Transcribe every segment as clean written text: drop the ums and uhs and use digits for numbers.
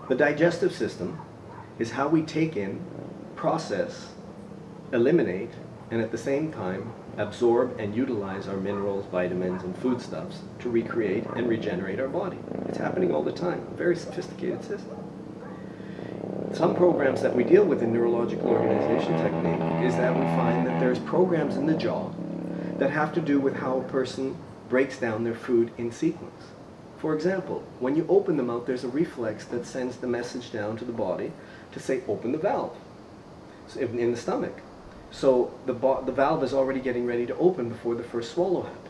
The digestive system is how we take in, process, eliminate, and at the same time absorb and utilize our minerals, vitamins, and foodstuffs to recreate and regenerate our body. It's happening all the time. A very sophisticated system. Some programs that we deal with in neurological organization technique is that we find that there's programs in the jaw that have to do with how a person breaks down their food in sequence. For example, when you open the mouth, there's a reflex that sends the message down to the body to say, open the valve in the stomach. So the valve is already getting ready to open before the first swallow happens.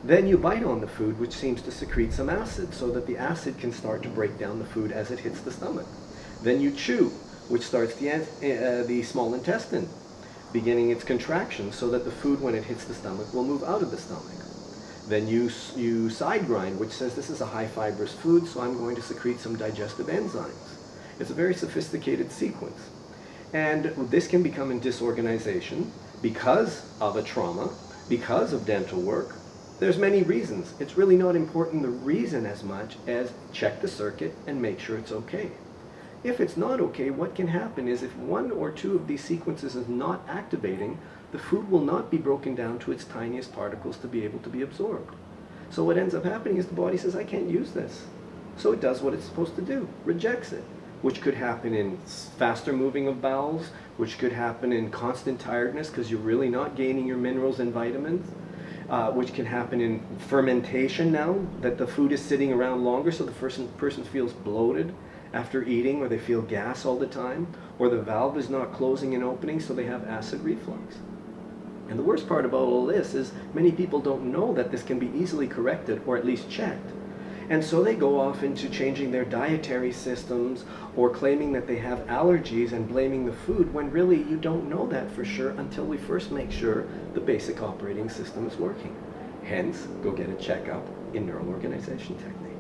Then you bite on the food, which seems to secrete some acid, so that the acid can start to break down the food as it hits the stomach. Then you chew, which starts the small intestine, beginning its contraction, so that the food, when it hits the stomach, will move out of the stomach. Then you side grind, which says this is a high fibrous food, so I'm going to secrete some digestive enzymes. It's a very sophisticated sequence. And this can become in disorganization because of a trauma, because of dental work. There's many reasons. It's really not important the reason as much as check the circuit and make sure it's okay. If it's not okay, what can happen is if one or two of these sequences is not activating, the food will not be broken down to its tiniest particles to be able to be absorbed. So what ends up happening is the body says, I can't use this. So it does what it's supposed to do, rejects it, which could happen in faster moving of bowels, which could happen in constant tiredness because you're really not gaining your minerals and vitamins, which can happen in fermentation now, that the food is sitting around longer so the person feels bloated after eating, or they feel gas all the time, or the valve is not closing and opening so they have acid reflux. And the worst part about all this is many people don't know that this can be easily corrected or at least checked. And so they go off into changing their dietary systems or claiming that they have allergies and blaming the food, when really you don't know that for sure until we first make sure the basic operating system is working. Hence, go get a checkup in neural organization technique.